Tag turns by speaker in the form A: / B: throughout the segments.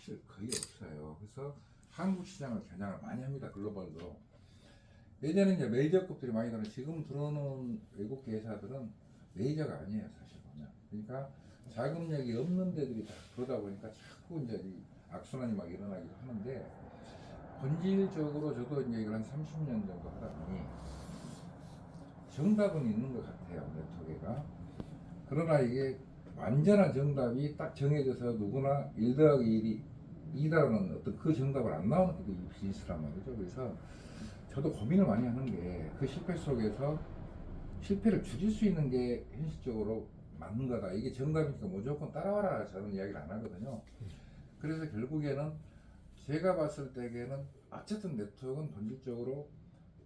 A: 사실 거의 없어요. 그래서 한국 시장을 겨냥을 많이 합니다. 글로벌도. 예전에 이제 메이저급들이 많이 들어오는, 지금 들어오는 외국계 회사들은 메이저가 아니에요, 사실 보면. 그러니까 자금력이 없는 데들이 다 그러다 보니까 자꾸 이제 이 악순환이 막 일어나기도 하는데, 본질적으로 저도 이제 이걸 한 30년 정도 하다 보니 정답은 있는 것 같아요, 네트워크가. 그러나 이게 완전한 정답이 딱 정해져서 누구나 1 더하기 1이 2다라는 어떤 그 정답을 안 나오는 게 이 비즈니스란 말이죠. 그래서 저도 고민을 많이 하는 게, 그 실패 속에서 실패를 줄일 수 있는 게 현실적으로 맞는 거다. 이게 정답이니까 무조건 따라와라, 저는 이야기를 안 하거든요. 그래서 결국에는 제가 봤을 때에는 어쨌든 네트워크는 본질적으로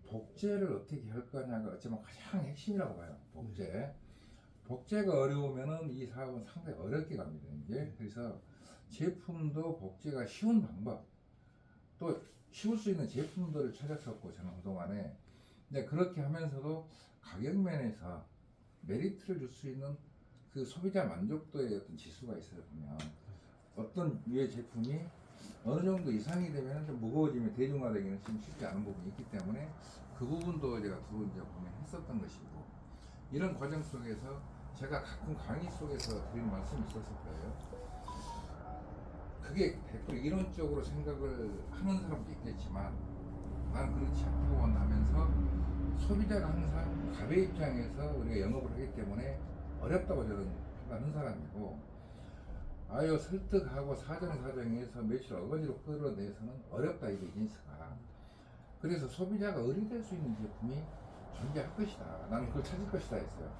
A: 복제를 어떻게 할 거냐가 어쩌면 가장 핵심이라고 봐요. 복제가 어려우면은 이 사업은 상당히 어렵게 갑니다. 이게 그래서 제품도 복제가 쉬운 방법, 또 쉬울 수 있는 제품들을 찾았었고, 저는 그동안에. 근데 그렇게 하면서도 가격 면에서 메리트를 줄 수 있는 그 소비자 만족도의 어떤 지수가 있어요. 보면 어떤 유의 제품이 어느 정도 이상이 되면 좀 무거워지면 대중화되기는 좀 쉽지 않은 부분이 있기 때문에 그 부분도 제가 두고 이제 고민했었던 것이고, 이런 과정 속에서 제가 가끔 강의 속에서 드린 말씀이 있었을 거예요. 그게 100% 이론적으로 생각을 하는 사람도 있겠지만 난 그렇지 않다고 한다면서, 소비자가 항상 가베 입장에서 우리가 영업을 하기 때문에 어렵다고 저는 판단하는 사람이고, 아유 설득하고 사정사정해서 매출 어거지로 끌어내서는 어렵다, 이 비즈니스가. 그래서 소비자가 의리될 수 있는 제품이 존재할 것이다, 나는 그걸 찾을 것이다 했어요.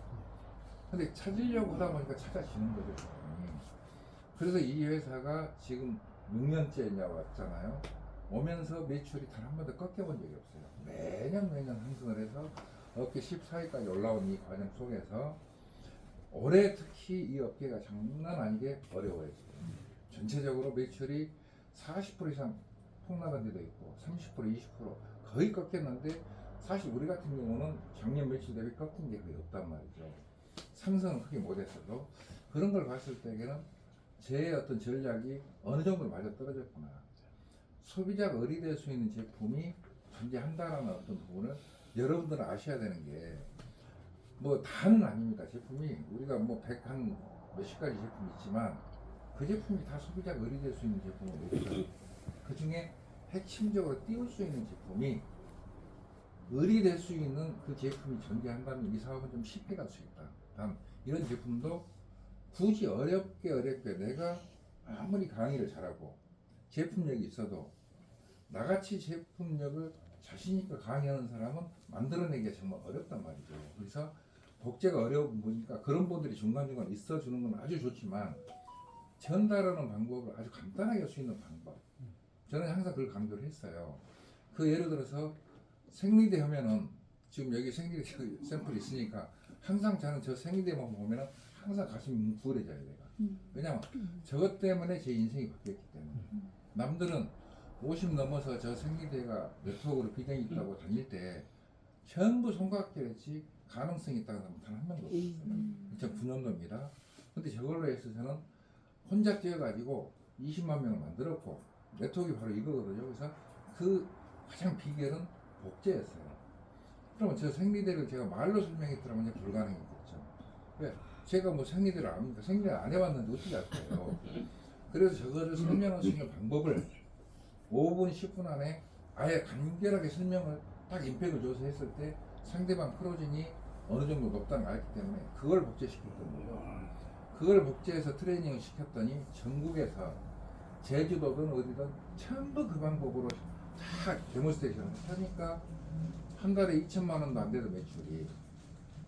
A: 근데 찾으려고 하다 보니까 찾아지는 거죠, 제품이. 그래서 이 회사가 지금 6년째 이제 왔잖아요. 오면서 매출이 단 한 번도 꺾여본 적이 없어요. 매년 상승을 해서 업계 14위까지 올라온 이 과정 속에서 올해 특히 이 업계가 장난 아니게 어려워요. 지금. 전체적으로 매출이 40% 이상 폭락한 데도 있고 30% 20% 거의 꺾였는데, 사실 우리 같은 경우는 작년 매출 대비 꺾인 게 거의 없단 말이죠. 상승은 크게 못했어도. 그런 걸 봤을 때에는 제 어떤 전략이 어느 정도 맞아 떨어졌구나. 소비자가 의리될 수 있는 제품이 존재한다라는 어떤 부분을 여러분들은 아셔야 되는 게, 뭐 다는 아닙니다. 제품이 우리가 뭐 100한 몇십 가지 제품이 있지만 그 제품이 다 소비자가 의리될 수 있는 제품은 없어요. 그 중에 핵심적으로 띄울 수 있는 제품이 의리될 수 있는 그 제품이 존재한다면 이 사업은 좀 쉽게 갈 수 있다. 단 이런 제품도 굳이 어렵게 내가 아무리 강의를 잘하고 제품력이 있어도 나같이 제품력을 자신있게 강의하는 사람은 만들어내기가 정말 어렵단 말이죠. 그래서 복제가 어려운 거니까 그런 분들이 중간중간 있어주는 건 아주 좋지만, 전달하는 방법을 아주 간단하게 할 수 있는 방법, 저는 항상 그걸 강조를 했어요. 그 예를 들어서 생리대 하면은, 지금 여기 생리대 샘플이 있으니까 항상 저는 저 생리대만 보면은 항상 가슴이 뭉클해져요, 내가. 왜냐면 저것 때문에 제 인생이 바뀌었기 때문에. 남들은 50 넘어서 저 생리대가 네트워크로 비전이 있다고 다닐 때 전부 손가락질했지 가능성이 있다는 사람은 단 한 명도 없었어요. 2009년도입니다. 근데 저걸로 해서 저는 혼자 뛰어가지고 20만 명을 만들었고, 네트워크가 바로 이거거든요. 그래서 그 가장 비결은 복제였어요. 그러면 저 생리대를 제가 말로 설명했더라면 이제 불가능했겠죠. 왜? 제가 뭐 생리대를 압니까? 생리대 안 해봤는데 어떻게 할까요? 그래서 저거를 설명할 수 있는 방법을 5분, 10분 안에 아예 간결하게 설명을 딱 임팩을 줘서 했을 때 상대방 크로진이 어느 정도 높다는 걸 알기 때문에 그걸 복제시켰던 거죠. 그걸 복제해서 트레이닝을 시켰더니 전국에서 제주도든 어디든 전부 그 방법으로 다 데모스테이션을 하니까 한 달에 2천만 원도 안 되던 매출이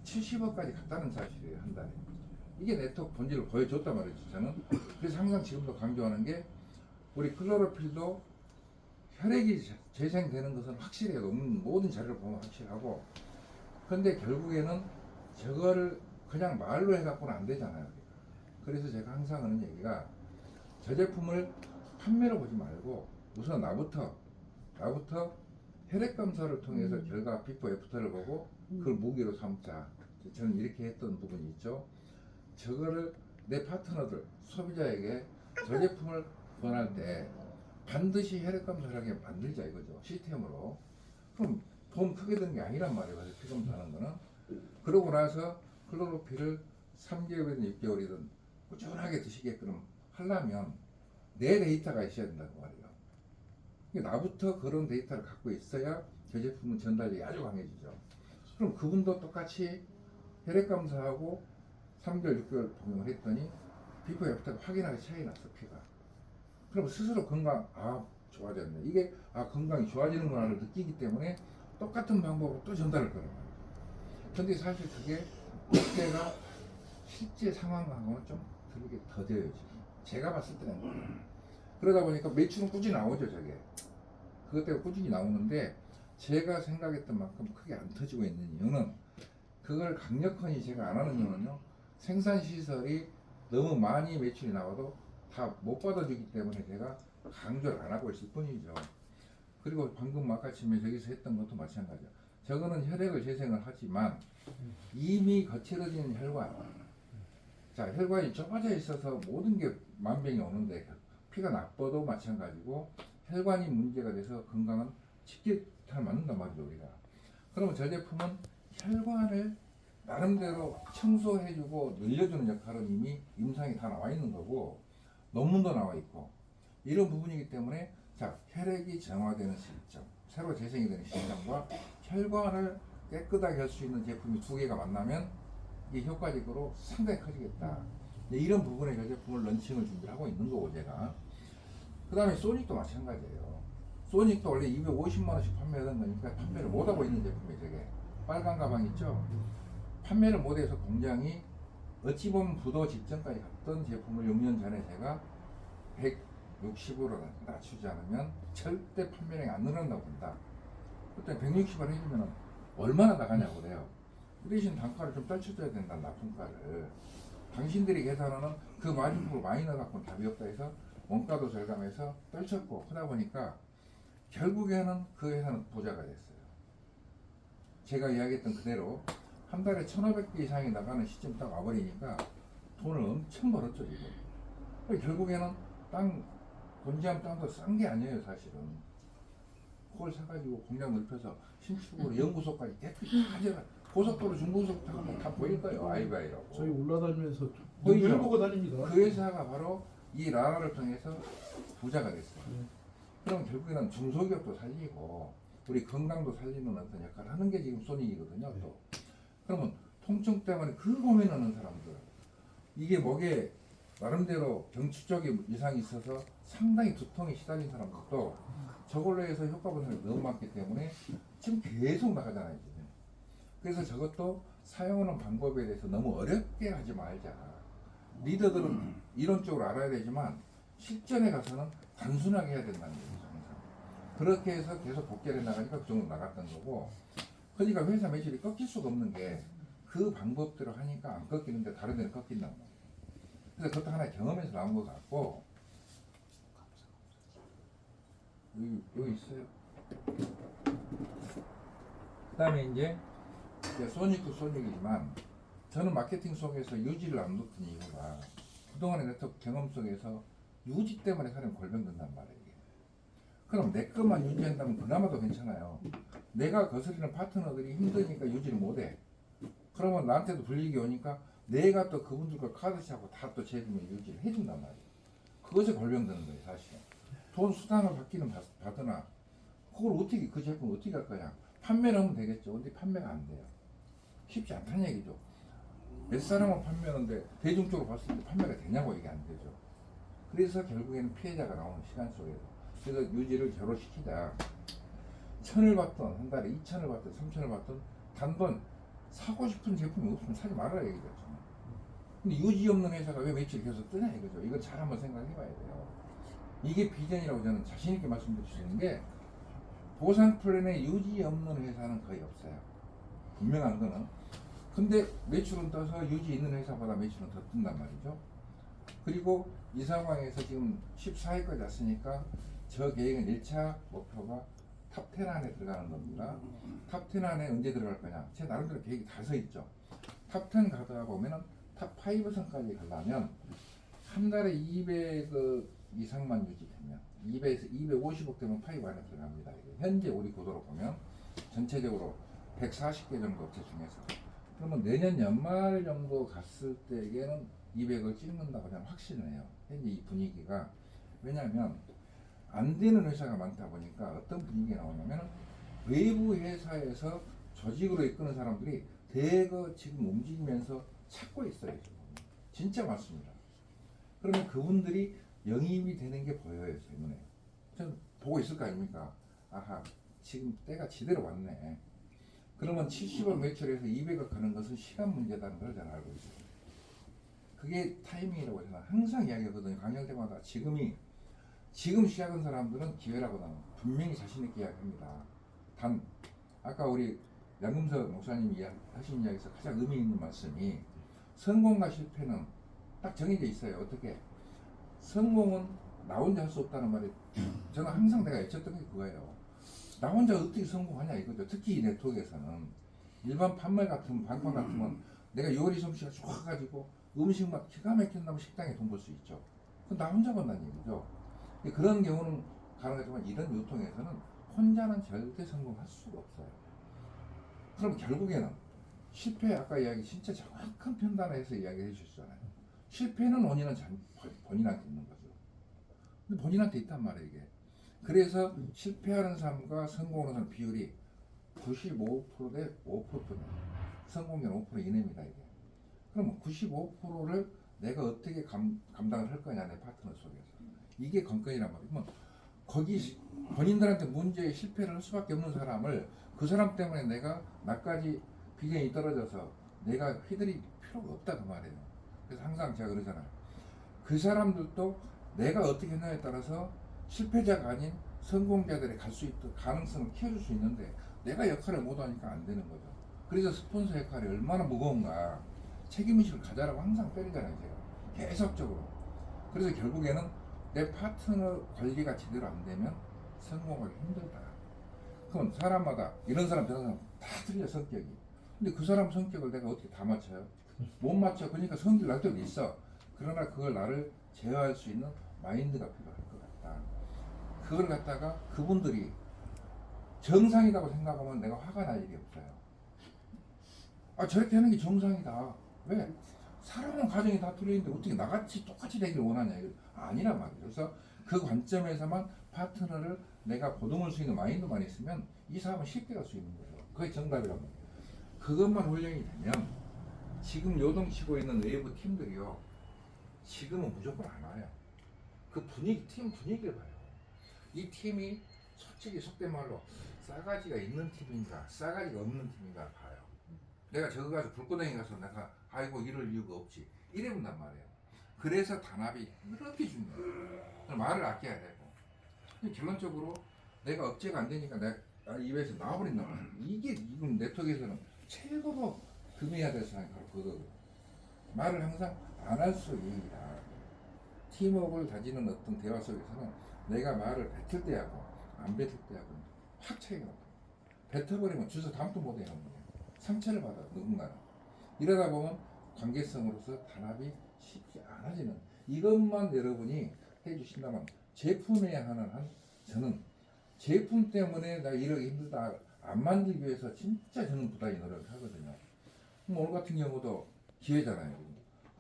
A: 70억까지 갔다는 사실이에요, 한 달에. 이게 네트워크 본질을 보여줬단 말이죠, 저는. 그래서 항상 지금도 강조하는 게, 우리 클로로필도 혈액이 재생되는 것은 확실해요. 모든 자료를 보면 확실하고. 근데 결국에는 저거를 그냥 말로 해갖고는 안 되잖아요. 그래서 제가 항상 하는 얘기가, 저 제품을 판매로 보지 말고 우선 나부터 혈액 검사를 통해서 결과 비포 애프터를 보고 그걸 무기로 삼자. 저는 이렇게 했던 부분이 있죠. 저거를 내 파트너들, 소비자에게 저 제품을 구원할 때 반드시 혈액 검사를 하게 만들자 이거죠. 시스템으로. 그럼 돈 크게 드는 게 아니란 말이에요. 그래서 피 검사하는 거는. 그러고 나서 클로로피를 3개월이든 6개월이든 꾸준하게 드시게끔 하려면 내 데이터가 있어야 된다고 말이에요. 나부터 그런 데이터를 갖고 있어야 저 제품은 전달력이 아주 강해지죠. 그럼 그분도 똑같이 혈액 검사하고 3개월, 6개월 복용을 했더니 피부 FT가 확연하게 차이 났어, 피가. 그럼 스스로 건강, 좋아졌네. 이게, 건강이 좋아지는구나를 느끼기 때문에 똑같은 방법으로 또 전달을 거란 말이에요. 근데 사실 그게 그때가 실제 상황하고는 좀 다르게 더뎌요, 지금. 제가 봤을 때는. 그러다 보니까 매출은 꾸준히 나오죠, 저게. 그것 때문에 꾸준히 나오는데, 제가 생각했던 만큼 크게 안 터지고 있는 이유는, 그걸 강력하니 제가 안 하는 이유는요, 생산시설이 너무 많이 매출이 나와도 다 못 받아주기 때문에 제가 강조를 안 하고 있을 뿐이죠. 그리고 방금 아까쯤에 저기서 했던 것도 마찬가지야. 저거는 혈액을 재생을 하지만 이미 거칠어진 혈관, 자 혈관이 좁아져 있어서 모든 게 만병이 오는데 피가 나빠도 마찬가지고 혈관이 문제가 돼서 건강은 쉽게 잘 맞는단 말이죠 우리가. 그러면 저 제품은 혈관을 나름대로 청소해주고 늘려주는 역할은 이미 임상이 다 나와 있는 거고 논문도 나와 있고 이런 부분이기 때문에 자 혈액이 정화되는 시점, 새로 재생이 되는 시점과 혈관을 깨끗하게 할 수 있는 제품이 두 개가 만나면 이게 효과적으로 상당히 커지겠다. 이런 부분에 저 제품을 런칭을 준비하고 있는 거고 제가. 그 다음에 소닉도 마찬가지예요. 소닉도 원래 250만 원씩 판매하던 거니까 판매를 못하고 있는 제품이에요. 저게 빨간 가방 있죠. 판매를 못해서 공장이 어찌 보면 부도 직전까지 갔던 제품을 6년 전에 제가 160으로 낮추지 않으면 절대 판매량이 안 늘어난다고 본다. 그때 160을 해주면 얼마나 나가냐고 그래요. 그 대신 단가를 좀 떨쳐줘야 된다, 납품가를. 당신들이 계산하는 그 마진폭을 많이 넣어갖고는 답이 없다 해서 원가도 절감해서 떨쳤고 하다 보니까 결국에는 그 회사는 부자가 됐어요. 제가 이야기했던 그대로 한 달에 1,500개 이상이 나가는 시점 딱 와버리니까 돈을 엄청 벌었죠 지금. 결국에는 땅 곤지암 땅도 싼 게 아니에요 사실은. 그걸 사가지고 공장 넓혀서 신축으로 연구소까지 깨끗이 다 해라. 고속도로 중고속도로 가면 다 보일 거예요. 아이바이라고.
B: 저희 올라다니면서
A: 보이죠?
B: 늘 보고 다닙니다.
A: 그 회사가 바로 이 라라를 통해서 부자가 됐어요. 그럼 결국에는 중소기업도 살리고 우리 건강도 살리는 어떤 역할을 하는 게 지금 소닉이거든요. 또 그러면 통증 때문에 그 고민하는 사람들, 이게 목에 나름대로 경추적인 이상이 있어서 상당히 두통에 시달린 사람들도 저걸로 해서 효과 보는 게 너무 많기 때문에 지금 계속 나가잖아요 지금. 그래서 저것도 사용하는 방법에 대해서 너무 어렵게 하지 말자. 리더들은 이론적으로 알아야 되지만 실전에 가서는 단순하게 해야 된다는 거죠 항상. 그렇게 해서 계속 복귀를 나가니까 그 정도 나갔던 거고. 그러니까 회사 매출이 꺾일 수가 없는 게 그 방법대로 하니까 안 꺾이는데 다른 데는 꺾인단 말이에요. 그래서 그것도 하나의 경험에서 나온 것 같고. 여기 있어요. 그 다음에 이제 소닉도 소닉이지만 저는 마케팅 속에서 유지를 안 놓던 이유가 그동안의 네트워크 경험 속에서 유지 때문에 사람이 골병든단 말이에요. 그럼 내 것만 유지한다면 그나마도 괜찮아요. 내가 거스르는 파트너들이 힘드니까 유지를 못해. 그러면 나한테도 불리익이 오니까 내가 또 그분들과 카드샷하고 다 또 제품을 유지를 해준단 말이에요. 그것이 골병드는 거예요 사실. 돈 수당을 받기는 받으나 그걸 어떻게 그 제품 어떻게 할 거냐. 판매를 하면 되겠죠. 근데 판매가 안 돼요. 쉽지 않다는 얘기죠. 몇 사람은 판매하는데 대중적으로 봤을 때 판매가 되냐고 이게 안 되죠. 그래서 결국에는 피해자가 나오는 시간 속에서 그래서 유지를 제로시키자. 1,000을 받던 한 달에 2,000을 받던 3,000을 받던 단돈 사고 싶은 제품이 없으면 사지 말아야 얘기죠. 근데 유지 없는 회사가 왜 매출이 계속 뜨냐 이거죠. 이건 잘 한번 생각해 봐야 돼요. 이게 비전이라고 저는 자신 있게 말씀드릴 수 있는 게 보상 플랜에 유지 없는 회사는 거의 없어요. 분명한 거는. 근데 매출은 떠서 유지 있는 회사보다 매출은 더 뜬단 말이죠. 그리고 이 상황에서 지금 14회까지 왔으니까 저 계획은 1차 목표가 탑 10 안에 들어가는 겁니다. 탑 10 안에 언제 들어갈 거냐. 제 나름대로 계획이 다 서 있죠. 탑 10 가다가 보면은 탑 5선까지 가려면 한 달에 200억 이상만 유지되면 200에서 250억 되면 파이브 안에 들어갑니다. 현재 우리 구도로 보면 전체적으로 140개 정도 업체 중에서 그러면 내년 연말 정도 갔을 때에는 200을 찍는다고 저는 확신을 해요. 현재 이 분위기가. 왜냐하면 안 되는 회사가 많다 보니까 어떤 분위기가 나오냐면 외부 회사에서 조직으로 이끄는 사람들이 대거 지금 움직이면서 찾고 있어요. 지금. 진짜 많습니다. 그러면 그분들이 영입이 되는 게 보여요. 제 눈에. 저는 보고 있을 거 아닙니까? 아하, 지금 때가 지대로 왔네. 그러면 70억 매출에서 200억 가는 것은 시간 문제다는 걸 저는 알고 있어요. 그게 타이밍이라고 저는 항상 이야기하거든요. 강연 때마다 지금 시작한 사람들은 기회라고 나는 분명히 자신 있게 이야기합니다. 단 아까 우리 양금석 목사님이 하신 이야기에서 가장 의미 있는 말씀이 성공과 실패는 딱 정해져 있어요. 어떻게? 성공은 나 혼자 할 수 없다는 말이 저는 항상 내가 애쳤던 게 그거예요. 나 혼자 어떻게 성공하냐 이거죠. 특히 이 네트워크에서는 일반 판매 같은 방판 같으면 내가 요리 솜씨가 좋아가지고 음식 막 기가 막힌다면 식당에 돈 벌 수 있죠. 그건 나 혼자 번다는 얘기죠. 그런 경우는 가능하지만 이런 유통에서는 혼자는 절대 성공할 수가 없어요. 그럼 결국에는 실패 아까 이야기 진짜 정확한 편단을 해서 이야기해 주셨잖아요. 실패는 원인은 본인한테 있는 거죠. 근데 본인한테 있단 말이에요 이게. 그래서 실패하는 사람과 성공하는 사람 비율이 95%대 5%네. 성공률 5% 이내입니다 이게. 그럼 95%를 내가 어떻게 감당을 할 거냐 내 파트너 속에서. 이게 관건이란 말이에요. 거기 본인들한테 문제에 실패를 할 수밖에 없는 사람을 그 사람 때문에 내가 나까지 비전이 떨어져서 내가 휘둘릴 필요가 없다 그 말이에요. 그래서 항상 제가 그러잖아요. 그 사람들도 내가 어떻게 했냐에 따라서 실패자가 아닌 성공자들이 갈 수 있도록 가능성을 키워줄 수 있는데 내가 역할을 못하니까 안 되는 거죠. 그래서 스폰서 역할이 얼마나 무거운가 책임의식을 가져라고 항상 때리잖아요 제가 계속적으로. 그래서 결국에는 내 파트너 관리가 제대로 안 되면 성공하기 힘들다. 그럼 사람마다 이런 사람 저런 사람 다 틀려 성격이. 근데 그 사람 성격을 내가 어떻게 다 맞춰요? 못 맞춰. 그러니까 성질 날 때도 있어. 그러나 그걸 나를 제어할 수 있는 마인드가 필요할 것 같다. 그걸 갖다가 그분들이 정상이라고 생각하면 내가 화가 날 일이 없어요. 아 저렇게 하는 게 정상이다. 왜? 사람은 가정이 다 틀리는데 어떻게 나같이 똑같이 되길 원하냐 이거 아니란 말이에요. 그래서 그 관점에서만 파트너를 내가 보듬을 수 있는 마인드만 있으면 이 사람은 쉽게 갈 수 있는 거죠. 그게 정답이란 말이에요. 그것만 훈련이 되면 지금 요동치고 있는 외부 팀들이요 지금은 무조건 안 와요. 그 분위기, 팀 분위기를 봐요. 이 팀이 솔직히 속된 말로 싸가지가 있는 팀인가 싸가지가 없는 팀인가 봐요. 내가 저거 가서 불구덩이 가서 내가 아이고 이럴 이유가 없지 이래 본단 말이에요. 그래서 단합이 그렇게 중요해요. 말을 아껴야 되고. 결론적으로 내가 억제가 안 되니까 내가 입에서 나와버린단 말이에요. 이게 지금 네트워크에서는 최고로 금해야 될 사람이 바로 그거거든요. 말을 항상 안 할수록 이익이다. 팀워크를 다지는 어떤 대화 속에서는 내가 말을 뱉을 때하고 안 뱉을 때하고 확 차이가 나요. 뱉어버리면 주소 다음도 못해요. 상처를 받아 누군가는. 이러다 보면 관계성으로서 단합이 쉽지 않아지는 이것만 여러분이 해주신다면 제품에 하는 저는 제품 때문에 나 이러기 힘들다 안 만들기 위해서 진짜 저는 부단히 노력을 하거든요. 오늘 같은 경우도 기회잖아요.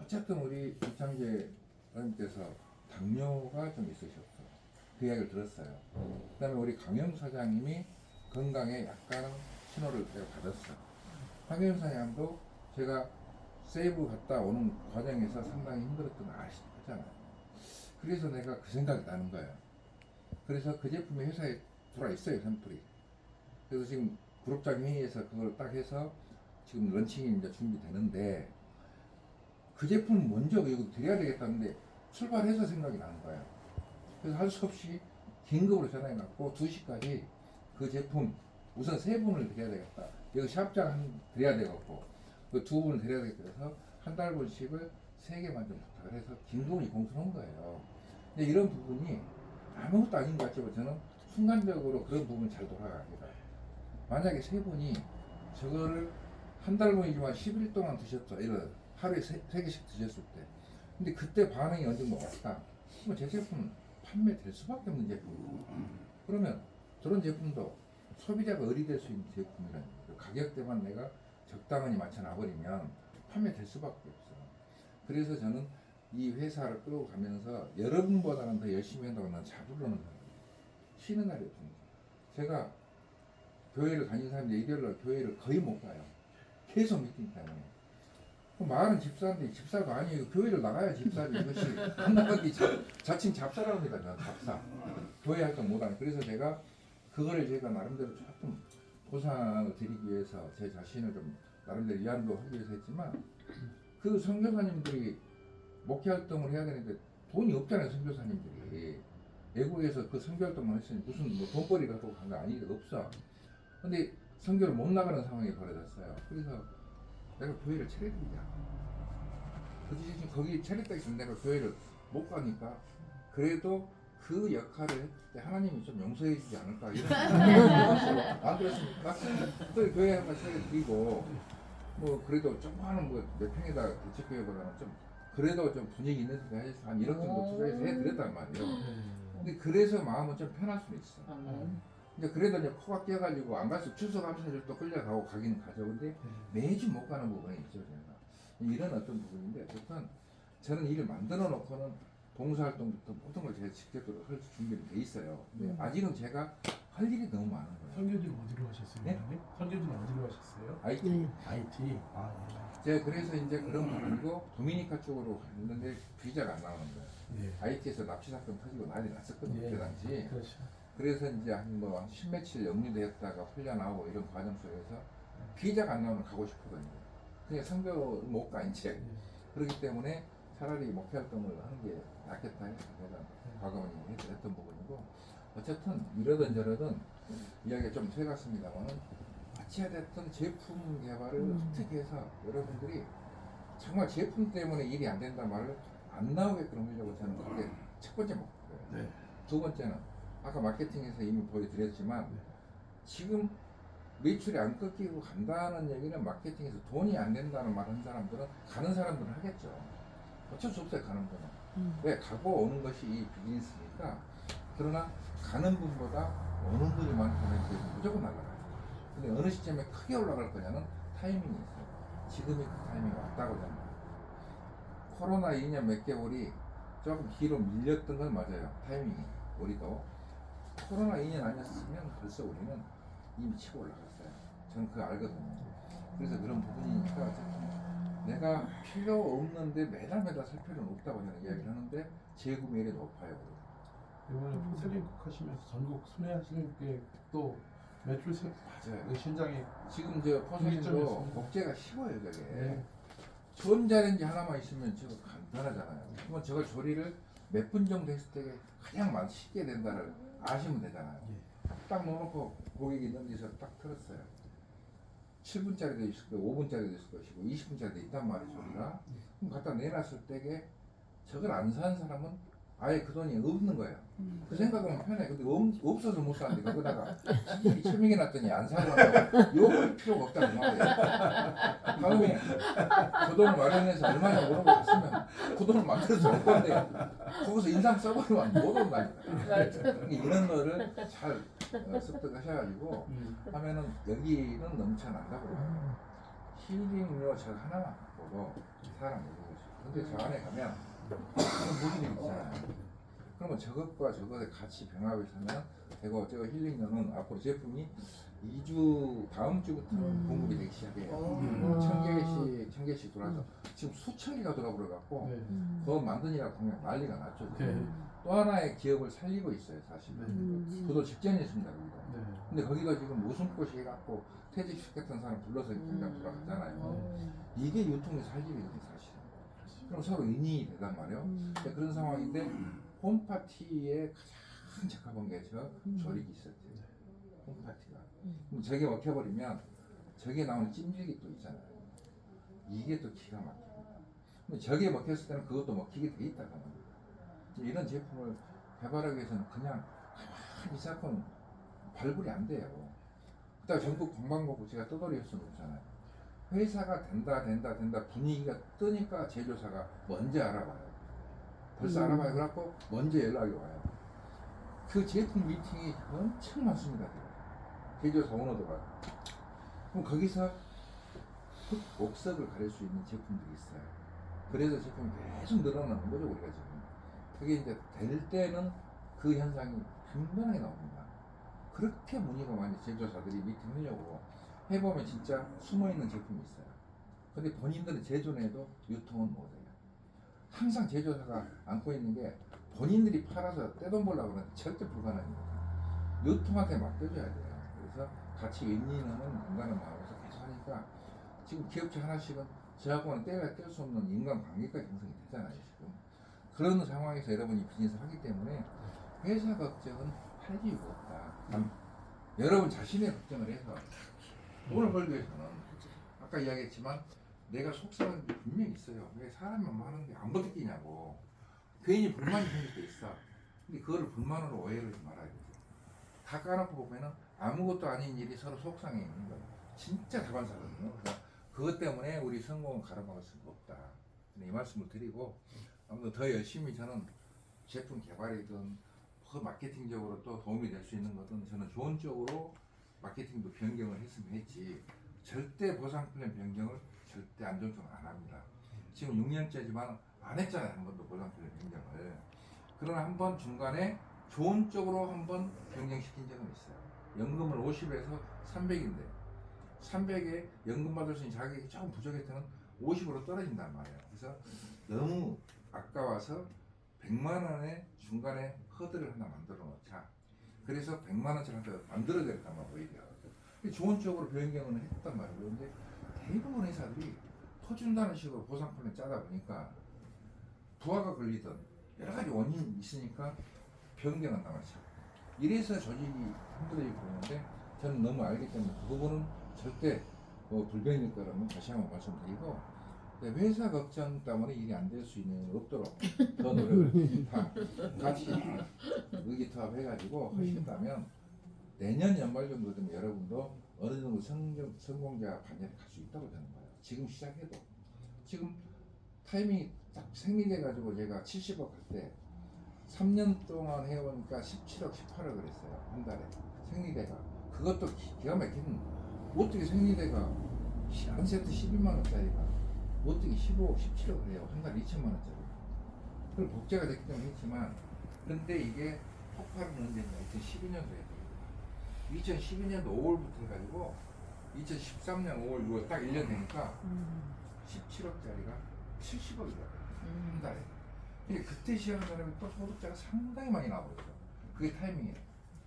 A: 어쨌든 우리 이창재 선생님께서 당뇨가 좀 있으셨어. 그 이야기를 들었어요. 그 다음에 우리 강영 사장님이 건강에 약간 신호를 제가 받았어. 강영 사장님도 제가 세이브 갔다 오는 과정에서 상당히 힘들었던 거 아시잖아요. 그래서 내가 그 생각이 나는 거예요. 그래서 그 제품이 회사에 들어와 있어요, 샘플이. 그래서 지금 그룹장 회의에서 그걸 딱 해서 지금 런칭이 이제 준비되는데 그 제품 먼저 이거 드려야 되겠다는데 출발해서 생각이 나는 거예요. 그래서 할 수 없이 긴급으로 전화해갖고 2시까지 그 제품 우선 3분을 드려야 되겠다. 여기 샵장 드려야 되겠고 그 2분을 드려야 되겠다 해서 한 달분씩을 3개만 좀 부탁을 해서 긴급히 공수한 거예요. 근데 이런 부분이 아무것도 아닌 것 같지만 저는 순간적으로 그런 부분이 잘 돌아갑니다. 만약에 3분이 저거를 한 달분이지만 10일 동안 드셨다. 이런 하루에 3개씩 드셨을 때. 근데 그때 반응이 어느 정도 왔다. 그럼 제 제품은 판매될 수밖에 없는 제품이고 그러면 저런 제품도 소비자가 의리될 수 있는 제품이라는 거죠. 가격대만 내가 적당히 맞춰놔버리면 판매될 수밖에 없어. 그래서 저는 이 회사를 끌고 가면서 여러분보다는 더 열심히 한다고 나는 자부르는 거예요. 쉬는 날이 없습니다. 제가 교회를 다니는 사람인데 일요일날 교회를 거의 못 가요. 계속 미팅 때문에. 마을은 집사인데 집사가 아니에요. 교회를 나가야 집사지. 이것이 안 나가기 자칭 잡사라고 합니다. 저는 잡사. 교회 활동 못하는. 그래서 제가 그거를 제가 나름대로 조금 보상을 드리기 위해서 제 자신을 좀 나름대로 위안도 하기 위해서 했지만 그 선교사님들이 목회 활동을 해야 되는데 돈이 없잖아요. 선교사님들이 외국에서 그 선교 활동만 했으니 무슨 뭐 돈벌이 갖고 간 거 아니 없어. 근데 선교를 못 나가는 상황이 벌어졌어요. 그래서 내가 교회를 차려드리자. 그 대신 거기 차렸다기 전에 내가 교회를 못 가니까 그래도 그 역할을 했을 때 하나님이 좀 용서해 주지 않을까 이런 생각이 안 그렇습니까? 또 교회 한번 차려드리고 뭐 그래도 조그마한 뭐몇 평에다 대책교회보다는 좀 그래도 좀 분위기 있는 데 해서 한 1억 정도 투자해서 해드렸단 말이에요. 근데 그래서 마음은 좀 편할 수는 있어. 근데 그래도 이제 코가 끼어가지고 안 가서 주소 감사를 또 끌려가고 가기는 가죠. 근데 매주 못 가는 부분이 있죠, 제가. 이런 어떤 부분인데, 어쨌든 저는 일을 만들어 놓고는 봉사활동부터 모든 걸 제가 직접적으로 할 준비가 돼 있어요. 근데 아직은 제가 할 일이 너무 많은 거예요.
B: 선교지는 어디로 하셨어요?
A: 네?
B: 선교지는 어디로 하셨어요?
A: IT.
B: IT. 아,
A: 제가 그래서 이제 그런 부분이고 도미니카 쪽으로 갔는데 비자가 안 나오는 거예요.
B: 예.
A: IT에서 납치 사건 터지고 난리 났었거든요,
B: 예.
A: 그 당시.
B: 그렇죠.
A: 그래서 이제 한 십며칠 영리됐다가 풀려나오고 이런 과정 속에서 비자가 안 나오면 가고 싶거든요. 그냥 선교 못 가 이제. 그렇기 때문에 차라리 목회 활동을 하는 게 낫겠다 해서 제가 과거에 했던 부분이고 어쨌든 이러든 저러든 이야기가 좀 새갔습니다만은 어찌됐든 제품 개발을 어떻게 해서 여러분들이 정말 제품 때문에 일이 안 된다 말을 안 나오게끔 하려고 저는 그게 첫 번째 목표예요.
B: 네.
A: 두 번째는 아까 마케팅에서 이미 보여드렸지만 지금 매출이 안 꺾이고 간다는 얘기는 마케팅에서 돈이 안 된다는 말 한 사람들은 가는 사람들은 하겠죠. 어쩔 수 없어요. 가는 분은. 왜? 가고 오는 것이 이 비즈니스니까. 그러나 가는 분보다 오는 분이 많다면 무조건 날아가요. 근데 어느 시점에 크게 올라갈 거냐는 타이밍이 있어요. 지금이 그 타이밍이 왔다고 저는 봐요. 코로나 2년 몇 개월이 조금 뒤로 밀렸던 건 맞아요. 타이밍이. 우리도 코로나 2년 아니었으면 벌써 우리는 이미 치고 올라갔어요. 저는 그거 알거든요. 그래서 그런 부분이니까 어쨌든 내가 필요 없는데 매달 살 필요는 없다고 저는 이야기를 하는데 재구매율이 높아요.
B: 이번에 포셀링국 하시면서 전국 순회하시는 게 또 매출
A: 맞아요.
B: 신장이
A: 지금 저 포세린도
B: 분기점이었습니다.
A: 복제가 쉬워요. 저게.
B: 네.
A: 전자레인지 하나만 있으면 저거 간단하잖아요. 그러면 저걸 조리를 몇 분 정도 했을 때 가장 쉽게 된다를 아시면 되잖아요. 딱 넣어놓고 고객이 넘겨서 딱 틀었어요. 7분짜리도 있을 거고 5분짜리도 있을 것이고 20분짜리도 있단 말이죠. 우리가. 그럼 갖다 내놨을 때에 저걸 안 산 사람은 아예 그 돈이 없는 거예요. 그 생각하면 편해. 근데 없어서 못 사는데 거기다가 지들이 처명해 놨더니 안 사고 요걸 필요가 없다는 말이에요. 다음에 그 돈 마련해서 얼마나 오는 거 갔으면 그 돈을 만들어서 올 건데 거기서 인상 써버리면 못 온다니까. 이런 거를 잘 습득하셔가지고 하면은 여기는 넘쳐난다고 그래요. 힐링료 저 하나만 보고 사람 얘기하고 싶어. 근데 저 안에 가면 무슨 일 있잖아요. 그러면 저것과 저것의 같이 병합해서 하면 되고 저 힐링료는 앞으로 제품이 2주 다음 주부터는 공급이 되기 시작해요. 1000개씩 돌아서 지금 수천 개가 돌아버려갖고 그거 만드니라고 하면 난리가 났죠. 또 하나의 기업을 살리고 있어요, 사실은. 저도 직전이었습니다, 거기도. 근데 거기가 지금 웃음꽃이 해갖고 퇴직시켰던 사람 불러서 그냥 돌아갔잖아요. 이게 유통의 살림이거든요, 사실은. 그럼 서로 인이 되단 말이에요. 그런 상황인데 홈파티에 가장 적합한 게 저 조리기 있었대요. 홈파티가. 그럼 저게 먹혀버리면 저게 나오는 찜질기 또 있잖아요. 이게 또 기가 막힙니다. 근데 저게 먹혔을 때는 그것도 먹히게 돼 있다가 이런 제품을 개발하기 위해서는 그냥 가만히 있었건 발굴이 안 돼요. 그다가 전국 관광공부지가 떠돌이 할 수는 없잖아요. 회사가 된다 분위기가 뜨니까 제조사가 먼저 알아봐요. 벌써 알아봐요. 그래갖고 먼저 연락이 와요. 그 제품 미팅이 엄청 많습니다. 제조사 오너들과. 그럼 거기서 옥석을 가릴 수 있는 제품들이 있어요. 그래서 제품이 계속 늘어나는 거죠, 우리가 지금. 그게 이제 될 때는 그 현상이 빈번하게 나옵니다. 그렇게 문의가 많이 제조사들이 미팅하려고 해보면 진짜 숨어있는 제품이 있어요. 근데 본인들은 제조해도 유통은 못해요. 항상 제조사가 안고 있는 게 본인들이 팔아서 떼돈 벌려고 하면 절대 불가능합니다. 유통한테 맡겨줘야 돼요. 그래서 같이 윈윈하는 인간의 마음에서 계속 하니까 지금 기업체 하나씩은 저하고는 뗄 수 없는 인간관계까지 형성이 되잖아요. 지금 그런 상황에서 여러분이 비즈니스를 하기 때문에 회사 걱정은 할 이유가 없다. 여러분 자신의 걱정을 해서 돈을 벌기 위해서는 아까 이야기했지만 내가 속상한 게 분명히 있어요. 왜 사람이 많은데 안 버티냐고. 괜히 불만이 생길 때 있어. 근데 그거를 불만으로 오해를 하지 말아야 돼요. 다 까놓고 보면은 아무것도 아닌 일이 서로 속상해 있는 거예요. 진짜 다반사거든요. 그러니까 그것 때문에 우리 성공은 가로막을 수가 없다. 이 말씀을 드리고 아무튼 더 열심히 저는 제품 개발이든 그 마케팅적으로 또 도움이 될 수 있는 것은 저는 좋은 쪽으로 마케팅도 변경을 했으면 했지 절대 보상 플랜 변경을 절대 안 좋은 쪽은 안 합니다. 지금 6년째지만 안 했잖아요. 한 번도 보상 플랜 변경을. 그러나 한 번 중간에 좋은 쪽으로 한 번 변경시킨 적은 있어요. 연금을 50에서 300인데 300에 연금 받을 수 있는 자격이 조금 부족할 때는 50으로 떨어진단 말이에요. 그래서 너무 아까워서 100만 원의 중간에 허들을 하나 만들어 놓자. 그래서 100만 원짜리 하나 만들어야 될까 봐 오히려. 좋은 쪽으로 변경을 했단 말이에요. 그런데 대부분 회사들이 퍼준다는 식으로 보상 플랜 짜다 보니까 부하가 걸리던 여러 가지 원인이 있으니까 변경한단 말이죠. 이래서 조직이 힘들어지고 그러는데 저는 너무 알기 때문에 그 부분은 절대 불변일 거라면 다시 한번 말씀드리고 회사 걱정 때문에 일이 안 될 수 있는 일 없도록 더 노력을 다 같이 의기투합해가지고 하신다면 내년 연말 정도 되면 여러분도 어느 정도 성공자 반열에 갈 수 있다고 저는 봐요. 지금 시작해도 지금 타이밍이 딱 생리돼가지고 제가 70억 할 때 3년 동안 해보니까 17억, 18억 그랬어요. 한 달에 생리대가 그것도 기가 막히는 어떻게 생리대가 한 세트 12만 원짜리가 어떻게 15억, 17억을 해요. 한 달에 2천만 원짜리. 그걸 복제가 됐기 때문에 했지만 근데 이게 폭발은 언제냐 2012년도에 2012년도 5월부터 해가지고 2013년 5월 6월 딱 1년 되니까 17억짜리가 70억이더라고요. 한 달에. 근데 그때 시작한 사람이 또 소득자가 상당히 많이 나와버렸어. 그게 타이밍이에요.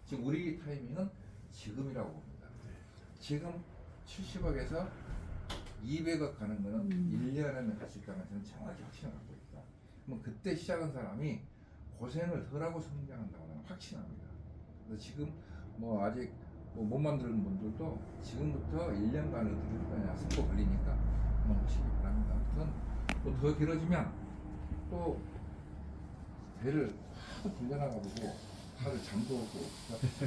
A: 지금 우리 타이밍은 지금이라고 봅니다. 지금 70억에서 200억 가는 거는 1년에는 갈 수 있다는 저는 정확히 확신을 갖고 있다. 그럼 그때 시작한 사람이 고생을 덜하고 성장한다고 저는 확신합니다. 그래서 지금 뭐 아직 못 만드는 분들도 지금부터 1년간 어떻게 할 거냐 승부 걸리니까 한번 하시기 바랍니다. 아무튼 또 더 길어지면 또 배를 하도 불려나가보고 하루 잠도 오고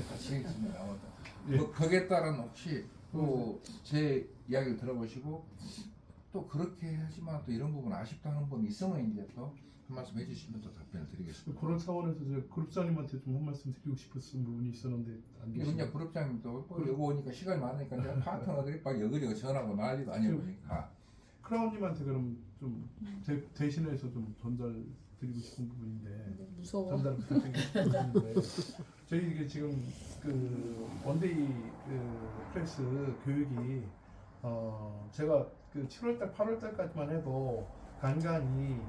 A: 같이 있으면 나오다. 거기에 따른 혹시 또 제 이야기를 들어보시고 또 그렇게 하지만 또 이런 부분 아쉽다 하는 부분이 있으면 이제 또 한 말씀 해주시면 또 답변을 드리겠습니다.
B: 그런 차원에서 제가 그룹장님한테 좀 한 말씀 드리고 싶었던 부분이 있었는데 안
A: 이제
B: 계시네요.
A: 그룹장님도 여기 오니까 시간이 많으니까 이제 파트너들이 막 여기저기 전화하고 난리도 아니니까
B: 크라운님한테 그럼 좀 대신해서 좀 전달 드리고 싶은 부분인데
C: 무서워.
B: 전달 부탁드리고 싶은 부분인데 저희 이게 지금 그 원데이 그 프레스 교육이 제가 그 7월달 8월달까지만 해도 간간히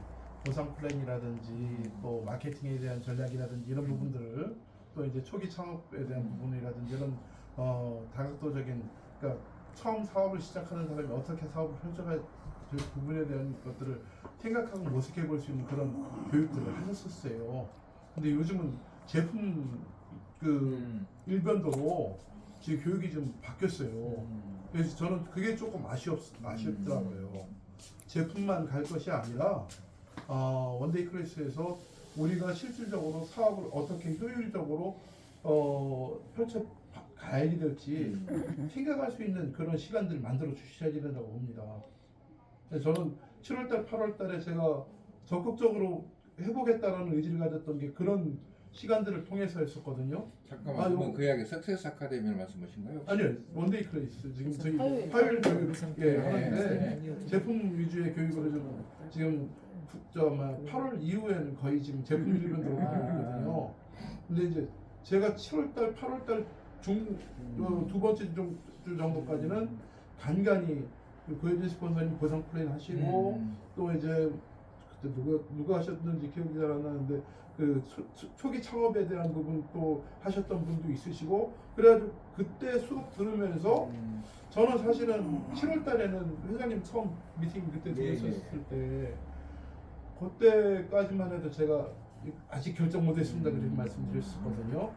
B: 보상 플랜이라든지 또 마케팅에 대한 전략이라든지 이런 부분들을 또 이제 초기 창업에 대한 부분이라든지 이런 다각도적인 그러니까 처음 사업을 시작하는 사람이 어떻게 사업을 펼쳐가야 될 부분에 대한 것들을 생각하고 모색해 볼 수 있는 그런 교육들을 하셨었어요. 근데 요즘은 제품 그 일변도로 지금 교육이 좀 바뀌었어요. 그래서 저는 그게 조금 아쉽더라고요. 제품만 갈 것이 아니라 원데이 클래스에서 우리가 실질적으로 사업을 어떻게 효율적으로 펼쳐 가야 될지 생각할 수 있는 그런 시간들을 만들어 주셔야 된다고 봅니다. 그래서 저는 7월달, 8월달에 제가 적극적으로 해보겠다라는 의지를 가졌던 게 그런 시간들을 통해서 했었거든요.
A: 잠깐만,
B: 아,
A: 그러면
B: 요-
A: 그 이야기 석세스 아카데미를 말씀하신가요? 혹시?
B: 아니요, 원데이 클래스 지금 저희
C: 화요일.
B: 화요일 교육 예,
A: 네,
B: 하는데 제품 위주의 교육으로 좀 지금 8월 이후에는 거의 지금 제품 이론 들어오는 교육이거든요. 근데 이제 제가 7월달, 8월달 두 번째 주 정도까지는 간간히 그 고혜진 스폰서님 보상 플랜 하시고 또 이제 그때 누가 하셨는지 기억이 잘 안 나는데 그 초기 창업에 대한 부분 또 하셨던 분도 있으시고 그래가지고 그때 수업 들으면서 저는 사실은 7월 달에는 회장님 처음 미팅 그때
A: 네,
B: 들으셨을 때 그때까지만 해도 제가 아직 결정 못했습니다 그렇게 말씀드렸었거든요.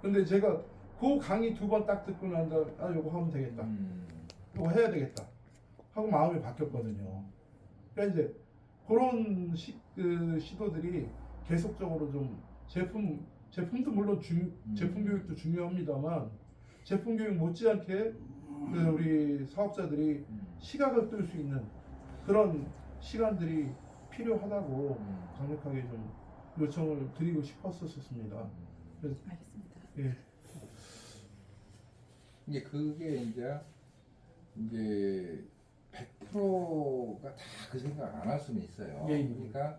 B: 근데 제가 그 강의 2번 딱 듣고 난 다음에 아 이거 하면 되겠다, 이거 해야 되겠다 하고 마음이 바뀌었거든요. 그러니까 이제 그런 시도들이 계속적으로 좀 제품도 물론 제품 교육도 중요합니다만 제품 교육 못지않게 그 우리 사업자들이 시각을 뜰 수 있는 그런 시간들이 필요하다고 강력하게 좀 요청을 드리고 싶었었습니다. 그래서
C: 알겠습니다.
B: 예.
A: 이제 그게 이제 100%가 다 그 생각 안 할 수는 있어요.
B: 예, 예.
A: 그러니까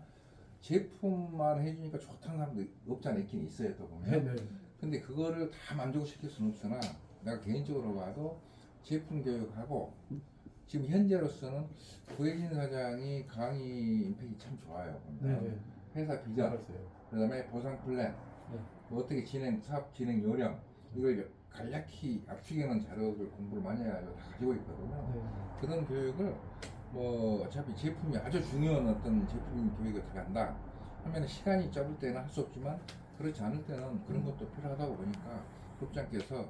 A: 제품만 해주니까 좋다는 사람도 없지 않아 있긴 있어요, 또 보면.
B: 네네.
A: 근데 그거를 다 만족시킬 수는 없으나 내가 개인적으로 봐도 제품 교육하고 지금 현재로서는 고혜진 사장이 강의 임팩이 참 좋아요. 보면.
B: 네네.
A: 회사 비전,
B: 알았어요.
A: 그다음에 보상 플랜,
B: 네.
A: 뭐 어떻게 사업 진행 요령 이걸 간략히 압축해놓은 자료를 공부를 많이 해가지고 다 가지고 있거든요.
B: 네.
A: 그런 교육을 뭐 어차피 제품이 아주 중요한 어떤 제품 교육이 들어간다 하면 시간이 짧을 때는 할 수 없지만 그렇지 않을 때는 그런 것도 필요하다고 보니까 국장께서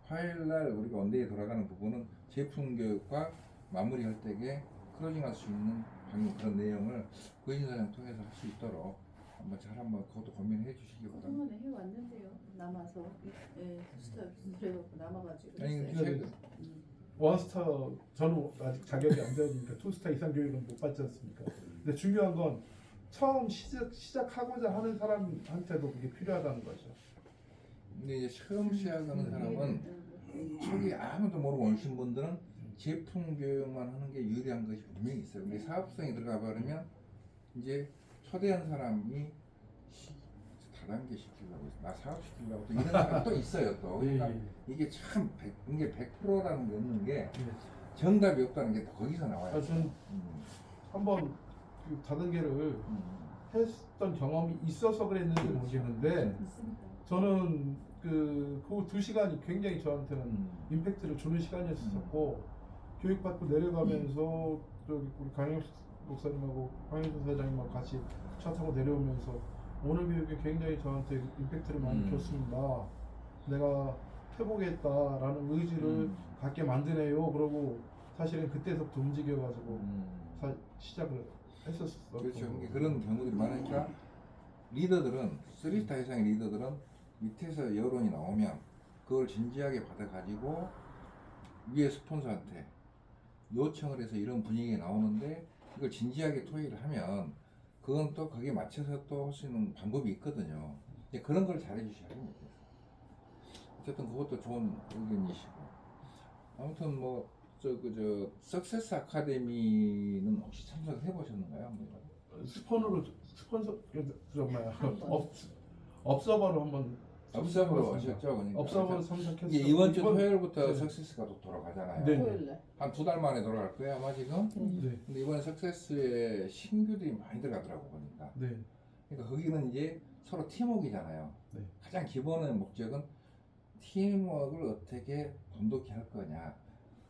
A: 화요일날 우리가 원데이 돌아가는 부분은 제품 교육과 마무리할 때에 클로징할 수 있는 방금 그런 내용을 고혜진 사장 통해서 할 수 있도록 한번 그것도 고민해 주시기 바랍니다.
C: 그동안에 해왔는데요. 남아서 스타 그래갖고 남아가지고
A: 아니
C: 했어요.
A: 최근
B: 원스타 저는 아직 자격이 안 되니까 투스타 이상 교육은 못 받지 않습니까? 근데 중요한 건 처음 시작하고자 하는 사람한테도 그게 필요하다는 거죠.
A: 근데 이제 처음 시작하는 사람은 초기 아무도 모르고 오신 분들은 제품 교육만 하는 게 유리한 것이 분명히 있어요. 근데 사업성이 들어가 버리면 이제 초대한 사람이 다단계 시키려고 나 사업 시키려고 또 이런 사람 또 있어요 또. 그러니까
B: 예, 예.
A: 이게 참 이게 100%라는 게 없는 게
B: 예.
A: 정답이 없다는 게 거기서 나와요.
B: 아, 저는
A: 음,
B: 한번 그 다단계를
A: 음,
B: 했던 경험이 있어서 그랬는지 모르겠는데
C: 있습니다.
B: 저는 그 2시간이 굉장히 저한테는 임팩트를 주는 시간이었었고 교육받고 내려가면서 저기 우리 강영 목사님하고 황현수 사장님하고 같이 차 타고 내려오면서 오늘 교육이 굉장히 저한테 임팩트를 많이 줬습니다. 내가 해보겠다라는 의지를 갖게 만드네요. 그러고 사실은 그때서부터 움직여가지고 시작을 했었어요.
A: 그렇죠. 그런 경우들이 많으니까 리더들은 3스타 이상의 리더들은 밑에서 여론이 나오면 그걸 진지하게 받아가지고 위에 스폰서한테 요청을 해서 이런 분위기가 나오는데 이걸 진지하게 토의를 하면 그건 또 거기에 맞춰서 또 할 수 있는 방법이 있거든요. 근데 그런 걸 잘해 주셔야 됩니다. 어쨌든 그것도 좋은 의견이시고 아무튼 뭐 석세스 아카데미는 혹시 참석해 보셨는가요?
B: 스폰서 정말 업서버로 한번
A: 업사브로 하셨죠? 그러니까.
B: 업서버로 참석했어요.
A: 이게 이번 주 토요일부터
B: 네.
A: 석세스가 또 돌아가잖아요.
B: 네.
C: 토요일날.
A: 한 2달 만에 돌아갈 거예요 아마 지금.
B: 네.
A: 근데 이번에 석세스에 신규들이 많이 들어가더라고 보니까.
B: 네.
A: 그러니까 거기는 이제 서로 팀워크잖아요.
B: 네.
A: 가장 기본의 목적은 팀워크를 어떻게 돈독히 할 거냐.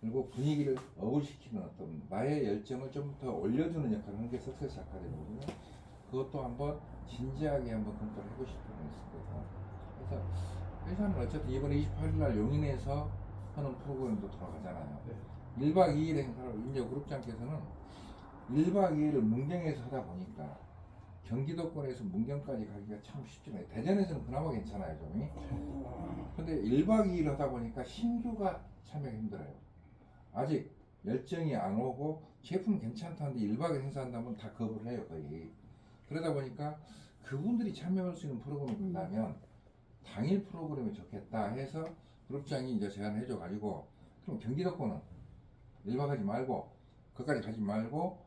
A: 그리고 분위기를 업을시키는 어떤 나의 열정을 좀 더 올려주는 역할을 하는 게 석세스 아카데미거든요. 그것도 한번 진지하게 한번 검토를 해보실 필요가 있을 거예요. 그래서 회사는 어쨌든 이번에 28일 날 용인에서 하는 프로그램도 돌아가잖아요.
B: 네.
A: 1박 2일 행사를 인제 그룹장께서는 1박 2일을 문경에서 하다 보니까 경기도권에서 문경까지 가기가 참 쉽지 않아요. 대전에서는 그나마 괜찮아요 좀. 근데 1박 2일 하다 보니까 신규가 참여가 힘들어요. 아직 열정이 안 오고 제품 괜찮다는데 1박을 행사한다면 다 거부를 해요 거의. 그러다 보니까 그분들이 참여할 수 있는 프로그램을 끝나면 당일 프로그램이 좋겠다 해서 그룹장이 이제 제안해줘 가지고 그럼 경기도권은 1박 하지 말고 거기까지 가지 말고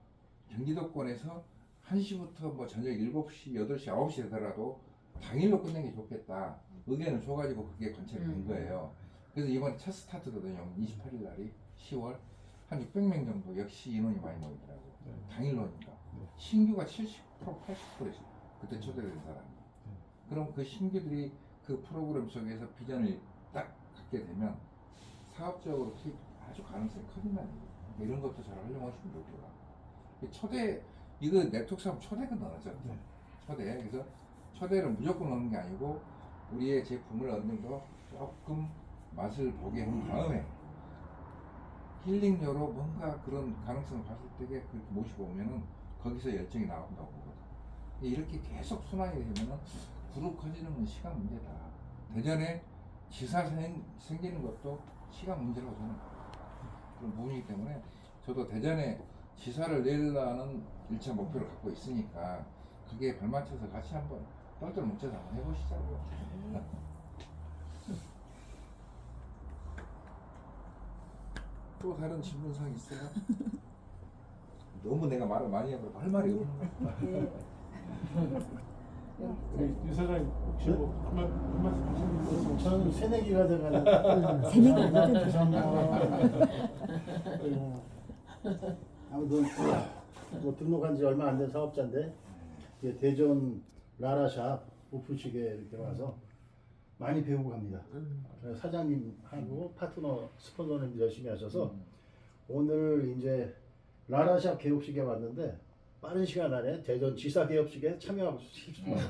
A: 경기도권에서 1시부터 뭐 저녁 7시, 8시, 9시 되더라도 당일로 끝내는 게 좋겠다 의견을 줘가지고 그게 관찰이 된 거예요. 그래서 이번 첫 스타트거든요. 28일 날이 10월 한 600명 정도 역시 인원이 많이 모이더라고요. 당일로니까 신규가 70% 80%였어요. 그때 초대된 사람이. 그럼 그 신규들이 그 프로그램 속에서 비전을 딱 갖게 되면 사업적으로 투입 아주 가능성이 커진다는 거예요. 이런 것도 잘 활용하시면 좋을 것 같아요. 초대 이거 네트워크 사업 초대가 넣어죠. 초대. 그래서 초대를 무조건 넣는 게 아니고 우리의 제품을 어느 정도 조금 맛을 보게 한 다음에 힐링료로 뭔가 그런 가능성을 봤을 때 그렇게 모시고 오면은 거기서 열정이 나온다고 보거든. 이렇게 계속 순환이 되면은 그룹 커지는 건 시간 문제다. 대전에 지사 생기는 것도 시간 문제라고 저는 그런 부분이기 때문에 저도 대전에 지사를 내려는 1차 목표를 갖고 있으니까 그게 발맞춰서 같이 한번 똘똘 뭉쳐서 한번 해보시자고요. 또 다른 질문사항 있어요? 너무 내가 말을 많이 해버려서 할 말이 없는
B: 우리 유 사장님 혹시 뭐 한 말씀 하시는 거 있으면
D: 저는 새내기가 돼가지고
E: 새내기가
D: 죄송합니다. 아무튼 뭐 등록한 지 얼마 안 된 사업자인데 이제 대전 라라샵 오픈식에 이렇게 와서 많이 배우고 갑니다. 사장님하고 파트너 스폰서님들 열심히 하셔서 오늘 이제 라라샵 개업식에 왔는데 빠른 시간 안에 대전 지사 개업식에 참여하고 싶습니다.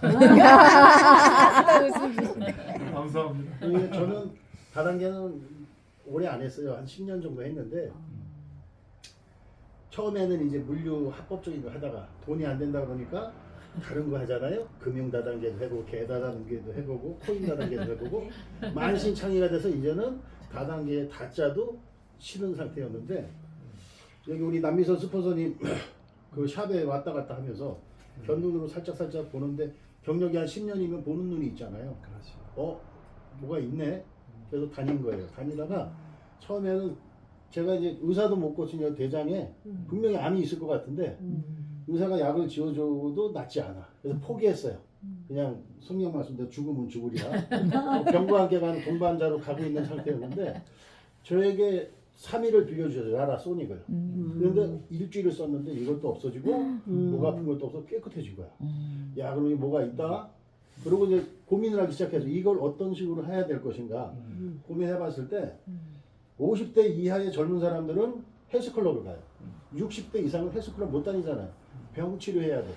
B: 감사합니다.
D: 이게 저는 다단계는 오래 안 했어요. 한 10년 정도 했는데 처음에는 이제 물류 합법적인 거 하다가 돈이 안 된다 그러니까 다른 거 하잖아요. 금융 다단계도 해보고 개 다단계도 해보고 코인 다단계도 해보고 만신창이가 돼서 이제는 다단계 다자도 싫은 상태였는데 여기 우리 남미선 스폰서님 그 샵에 왔다 갔다 하면서 견눈으로 살짝 보는데 경력이 한 10년이면 보는 눈이 있잖아요. 뭐가 있네. 그래서 다닌 거예요. 다니다가 처음에는 제가 이제 의사도 못 고치냐 대장에 분명히 암이 있을 것 같은데 의사가 약을 지어줘도 낫지 않아. 그래서 포기했어요. 그냥 성령 말씀대로 죽으면 죽으리라. 병과 함께 가는 동반자로 가고 있는 상태였는데 저에게 3일을 빌려주셨어요. 라라 소닉을. 그런데 일주일을 썼는데 이것도 없어지고 목 아픈 것도 없어 깨끗해진 거야. 야 그럼 이게 뭐가 있다? 그리고 이제 고민을 하기 시작해서 이걸 어떤 식으로 해야 될 것인가 고민해봤을 때 50대 이하의 젊은 사람들은 헬스클럽을 가요. 60대 이상은 헬스클럽 못 다니잖아요. 병 치료해야 돼.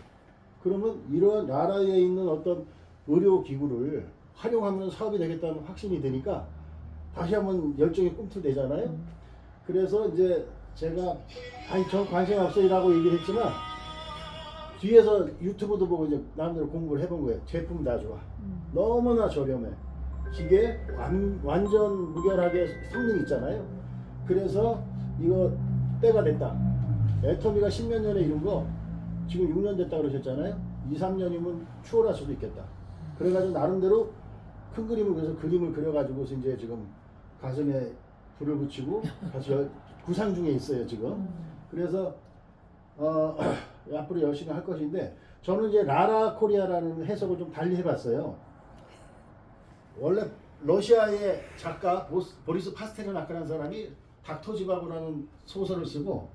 D: 그러면 이러한 나라에 있는 어떤 의료기구를 활용하면 사업이 되겠다는 확신이 드니까 다시 한번 열정이 꿈틀대잖아요. 그래서 이제 제가 저 관심 없어요라고 얘기를 했지만 뒤에서 유튜브도 보고 이제 나름대로 공부를 해본 거예요. 제품 다 좋아. 너무나 저렴해. 기계 완전 무결하게 성능 있잖아요. 그래서 이거 때가 됐다. 애터미가 10몇 년에 이룬 거 지금 6년 됐다 그러셨잖아요. 2, 3년이면 추월할 수도 있겠다. 그래가지고 나름대로 큰 그림을 그래서 그림을 그려가지고서 이제 지금 가슴에 불을 붙이고 다시 구상 중에 있어요 지금. 그래서 앞으로 열심히 할 것인데 저는 이제 라라 코리아라는 해석을 좀 달리 해봤어요. 원래 러시아의 작가 보리스 파스테르나크라는 사람이 닥터 지바고라는 소설을 쓰고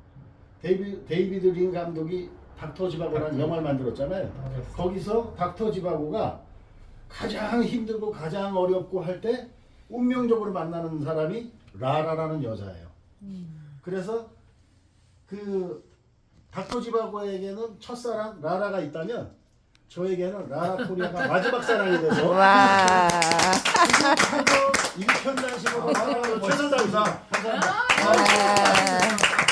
D: 데이비드 린 감독이 닥터 지바고라는 영화를 만들었잖아요. 거기서 닥터 지바고가 가장 힘들고 가장 어렵고 할 때 운명적으로 만나는 사람이 라라라는 여자예요. 그래서 그 닥터 지바고에게는 첫사랑 라라가 있다면 저에게는 라라 코리아가 마지막 사랑이 돼서
E: 와.
D: 일편단심으로 최선 다합니다. 감사합니다.
E: 와.